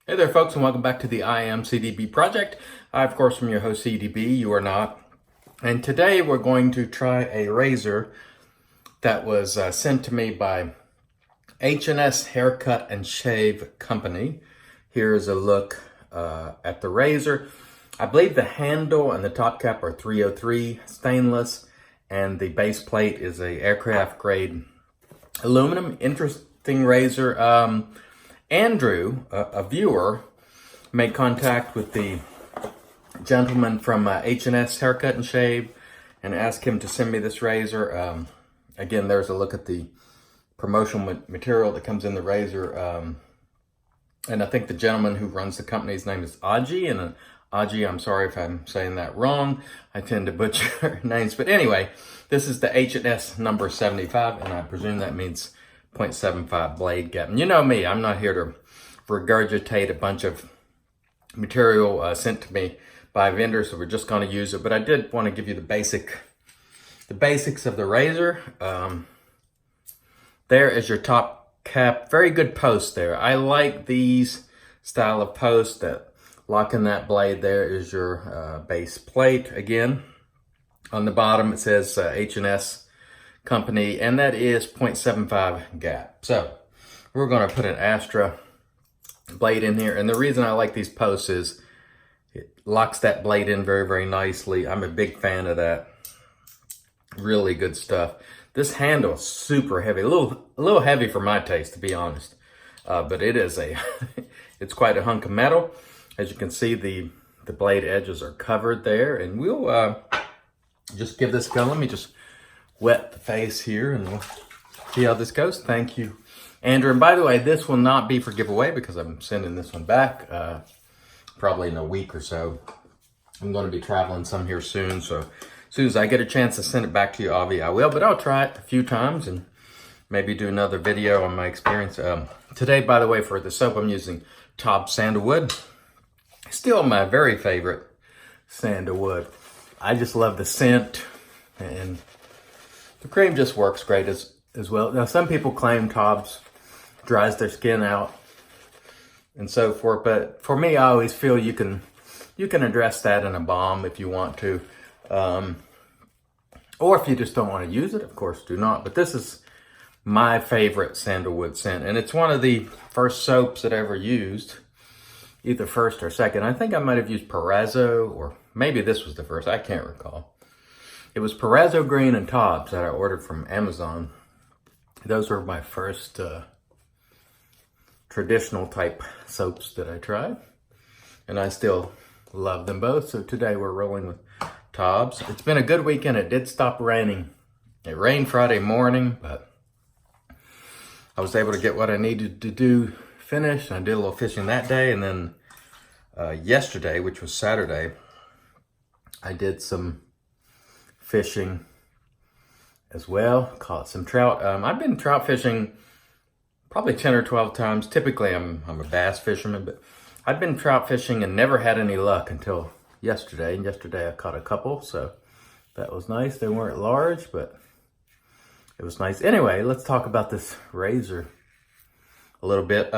Hey there, folks, and welcome back to the I Am CDB project. I, of course, am your host, CDB. You are not. And today we're going to try a razor that was sent to me by H&S Haircut and Shave Company. Here's a look at the razor. I believe the handle and the top cap are 303 stainless, and the base plate is a aircraft grade aluminum. Interesting razor. Andrew, a viewer, made contact with the gentleman from H&S Haircut and Shave and asked him to send me this razor. Again, there's a look at the promotional material that comes in the razor. And I think the gentleman who runs the company's name is Aji. And Aji, I'm sorry if I'm saying that wrong. I tend to butcher names. But anyway, this is the H&S number 75, and I presume that means 0.75 blade gap. And you know me, I'm not here to regurgitate a bunch of material sent to me by vendors, so we're just going to use it. But I did want to give you the basics of the razor. There is your top cap. Very good post there. I like these style of posts that lock in that blade. There is your base plate. Again, on the bottom it says H&S Company, and that is 0.75 gap. So we're going to put an Astra blade in here, and the reason I like these posts is it locks that blade in very, very nicely. I'm a big fan of that. Really good stuff. This handle is super heavy, a little heavy for my taste, to be honest, but it is it's quite a hunk of metal. As you can see, the blade edges are covered there, and we'll just give this a go. Let me just wet the face here and we'll see how this goes. Thank you, Andrew. And by the way, this will not be for giveaway because I'm sending this one back probably in a week or so. I'm going to be traveling some here soon, so as soon as I get a chance to send it back to you, obviously I will, but I'll try it a few times and maybe do another video on my experience. Today, by the way, for the soap, I'm using Top Sandalwood. Still my very favorite sandalwood. I just love the scent, and the cream just works great as well. Now, some people claim Tob's dries their skin out and so forth, but for me, I always feel you can address that in a balm if you want to. Or if you just don't want to use it, of course, do not. But this is my favorite sandalwood scent, and it's one of the first soaps that I ever used, either first or second. I think I might have used Perazzo, or maybe this was the first. I can't recall. It was Perazzo Green and Tob's that I ordered from Amazon. Those were my first traditional type soaps that I tried, and I still love them both. So today we're rolling with Tob's. It's been a good weekend. It did stop raining. It rained Friday morning, but I was able to get what I needed to do finished. I did a little fishing that day, and then yesterday, which was Saturday, I did some fishing as well. Caught some trout. I've been trout fishing probably 10 or 12 times. Typically, I'm a bass fisherman, but I've been trout fishing and never had any luck until yesterday. And yesterday I caught a couple, so that was nice. They weren't large, but it was nice. Anyway, let's talk about this razor a little bit.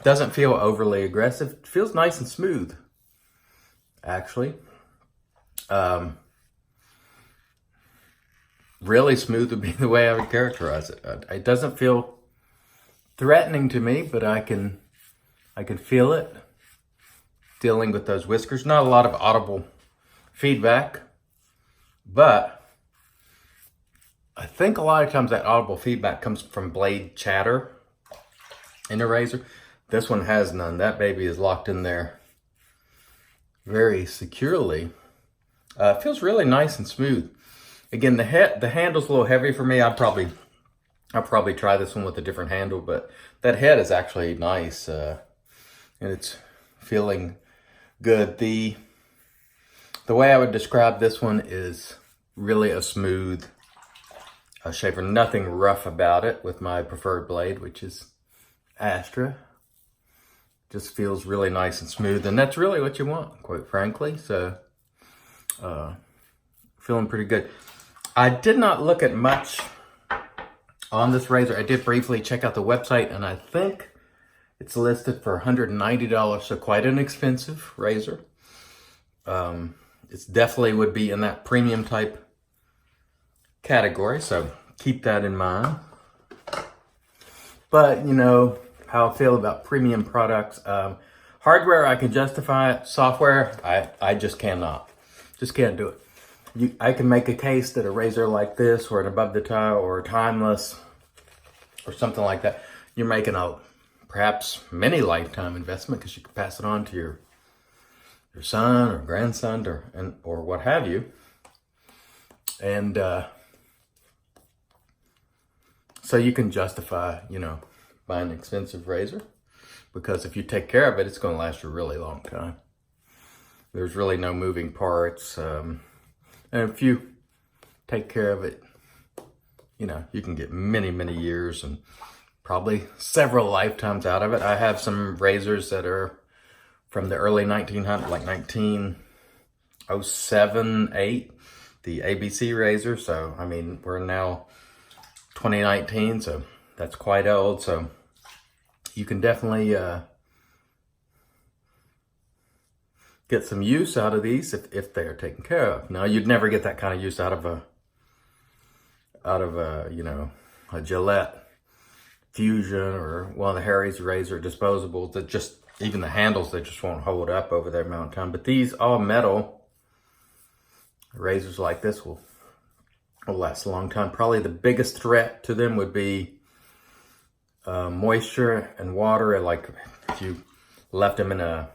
Doesn't feel overly aggressive. It feels nice and smooth, actually. Really smooth would be the way I would characterize it. It doesn't feel threatening to me, but I can feel it dealing with those whiskers. Not a lot of audible feedback, but I think a lot of times that audible feedback comes from blade chatter in the razor. This one has none. That baby is locked in there very securely. It feels really nice and smooth. Again, the handle's a little heavy for me. I'll probably try this one with a different handle, but that head is actually nice, and it's feeling good. The way I would describe this one is really a smooth shaver. Nothing rough about it with my preferred blade, which is Astra. Just feels really nice and smooth, and that's really what you want, quite frankly. So, feeling pretty good. I did not look at much on this razor. I did briefly check out the website, and I think It's listed for $190, so quite an expensive razor. It definitely would be in that premium type category, so keep that in mind. But you know how I feel about premium products. Hardware, I can justify it. Software, I just cannot. Just can't do it. I can make a case that a razor like this, or an above the tie, or a timeless, or something like that, you're making a perhaps many lifetime investment, because you can pass it on to your son or grandson or what have you. And so you can justify, you know, buying an expensive razor, because if you take care of it, it's going to last you a really long time. There's really no moving parts. And if you take care of it, you know, you can get many, many years and probably several lifetimes out of it. I have some razors that are from the early 1900s, like 1907, 8, the ABC razor. So, I mean, we're now 2019, so that's quite old. So you can definitely get some use out of these if they are taken care of. Now, you'd never get that kind of use out of a you know, a Gillette Fusion or one of the Harry's razor disposables that just, even the handles, they just won't hold up over their amount of time. But these all metal razors like this will last a long time. Probably the biggest threat to them would be moisture and water. Like if you left them in a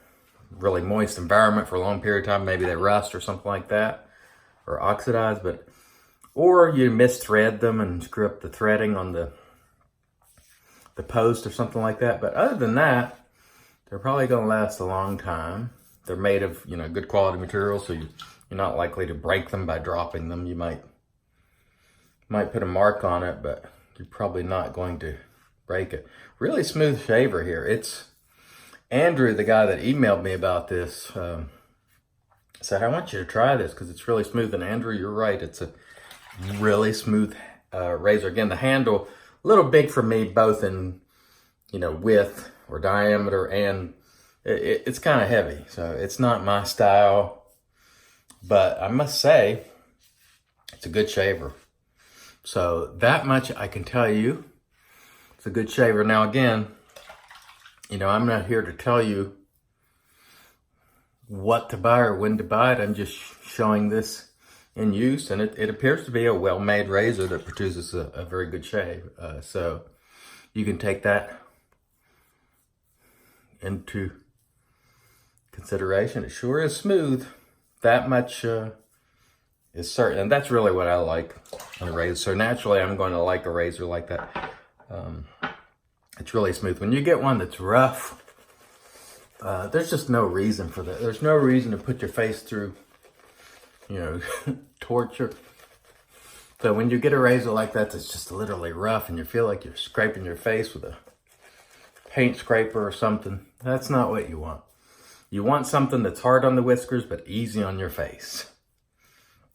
really moist environment for a long period of time, maybe they rust or something like that, or oxidize. Or you misthread them and screw up the threading on the post or something like that. But other than that, they're probably going to last a long time. They're made of, you know, good quality material, so you're not likely to break them by dropping them. You might put a mark on it, but you're probably not going to break it. Really smooth shaver here. It's Andrew, the guy that emailed me about this, said, I want you to try this because it's really smooth. And Andrew, you're right. It's a really smooth razor. Again, the handle, a little big for me, both in, you know, width or diameter, and it's kind of heavy. So it's not my style, but I must say it's a good shaver. So that much I can tell you. It's a good shaver. Now, again, you know, I'm not here to tell you what to buy or when to buy it. I'm just showing this in use, and it appears to be a well-made razor that produces a very good shave. So you can take that into consideration. It sure is smooth. That much is certain, and that's really what I like on a razor. So naturally, I'm going to like a razor like that. It's really smooth. When you get one that's rough, there's just no reason for that. There's no reason to put your face through, you know, torture. So when you get a razor like that that's just literally rough and you feel like you're scraping your face with a paint scraper or something, that's not what you want. You want something that's hard on the whiskers but easy on your face.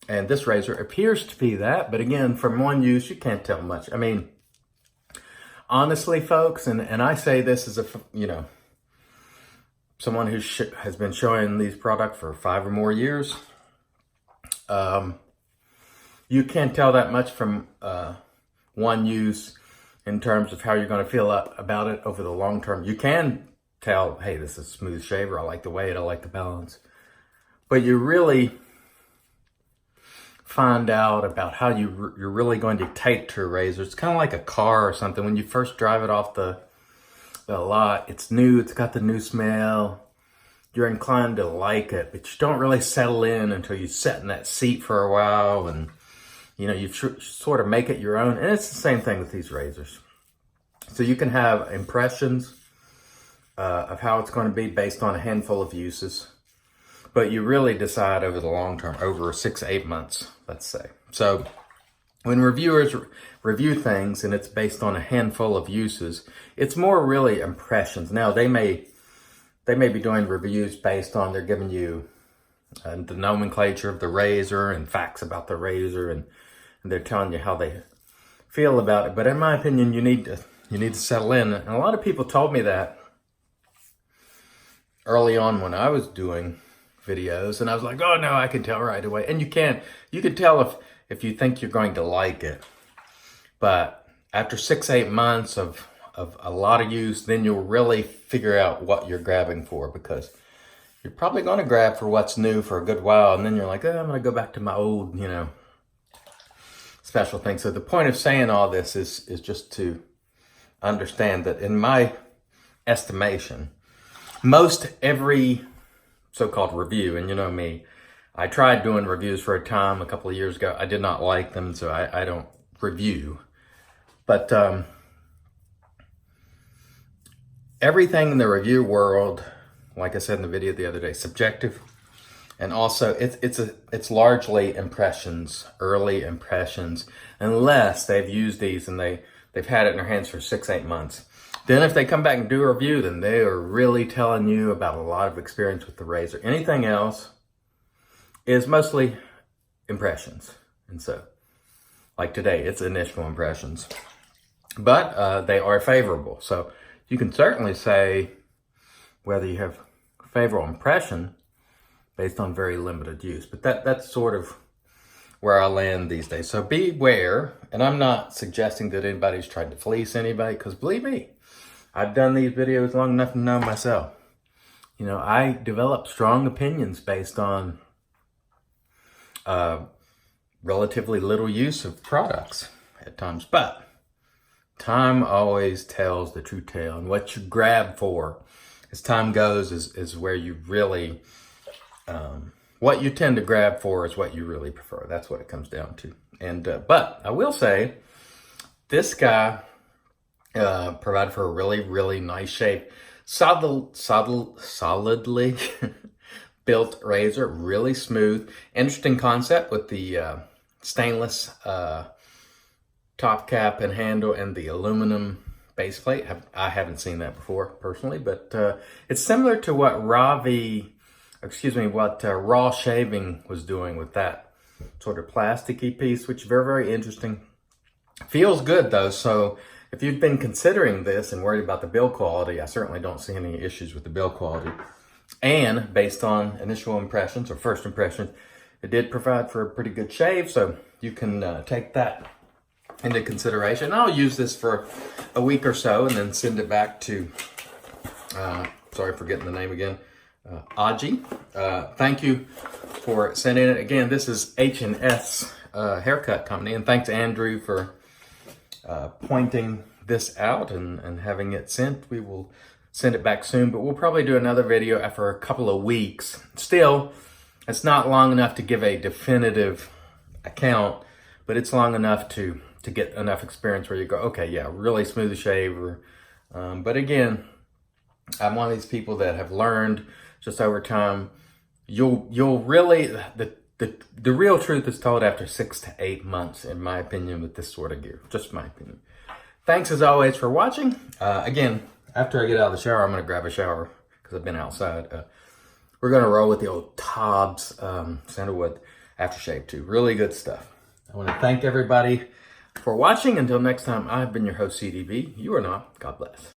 And this razor appears to be that, but again, from one use, you can't tell much. I mean, honestly, folks, and I say this as a, you know, someone who has been showing these products for 5 or more years, you can't tell that much from one use in terms of how you're going to feel about it over the long term. You can tell, hey, this is a smooth shaver. I like the weight. I like the balance. But you really find out about how you're really going to take to a razor. It's kind of like a car or something. When you first drive it off the lot, it's new. It's got the new smell. You're inclined to like it, but you don't really settle in until you sit in that seat for a while, and you know, you sort of make it your own. And it's the same thing with these razors. So you can have impressions of how it's going to be based on a handful of uses, but you really decide over the long term, over 6 to 8 months, let's say. So when reviewers review things and it's based on a handful of uses, it's more really impressions. Now, they may be doing reviews based on, they're giving you the nomenclature of the razor and facts about the razor, and they're telling you how they feel about it. But in my opinion, you need to settle in. And a lot of people told me that early on when I was doing videos, and I was like, oh no, I can tell right away. And you can tell if you think you're going to like it. But after 6-8 months of a lot of use, then you'll really figure out what you're grabbing for, because you're probably going to grab for what's new for a good while, and then you're like, oh, I'm going to go back to my old, special thing. So the point of saying all this is just to understand that in my estimation, most every so-called review, and you know me, I tried doing reviews for a time a couple of years ago. I did not like them, so I don't review. But everything in the review world, like I said in the video the other day, subjective. And also it's largely impressions, early impressions, unless they've used these and they've had it in their hands for 6-8 months. Then if they come back and do a review, then they are really telling you about a lot of experience with the razor. Anything else is mostly impressions. And so, like today, it's initial impressions. But they are favorable. So you can certainly say whether you have favorable impression based on very limited use. But that's sort of where I land these days. So beware, and I'm not suggesting that anybody's tried to fleece anybody, because believe me, I've done these videos long enough to know myself. I develop strong opinions based on relatively little use of products at times. But time always tells the true tale, and what you grab for as time goes is where you really, what you tend to grab for is what you really prefer. That's what it comes down to. And but I will say, this guy provided for a really, really nice shape. Solidly built razor, really smooth. Interesting concept with the stainless top cap and handle and the aluminum base plate. I haven't seen that before personally, but it's similar to what Raw Shaving was doing with that sort of plasticky piece, which is very, very interesting. Feels good though, so if you've been considering this and worried about the build quality, I certainly don't see any issues with the build quality. And based on initial impressions or first impressions, it did provide for a pretty good shave, so you can take that into consideration. I'll use this for a week or so and then send it back to, sorry for getting the name again, Aji. Thank you for sending it. Again, this is H&S Haircut Company, and thanks Andrew for pointing this out and having it sent. We will send it back soon, but we'll probably do another video after a couple of weeks. Still, it's not long enough to give a definitive account, but it's long enough to get enough experience where you go, okay, yeah, really smooth shave. But again, I'm one of these people that have learned just over time. You'll really, the real truth is told after 6 to 8 months, in my opinion, with this sort of gear. Just my opinion. Thanks as always for watching. Again, after I get out of the shower, I'm going to grab a shower because I've been outside. We're going to roll with the old Tobbs Sandalwood Aftershave too. Really good stuff. I want to thank everybody for watching. Until next time, I've been your host, CDB. You are not. God bless.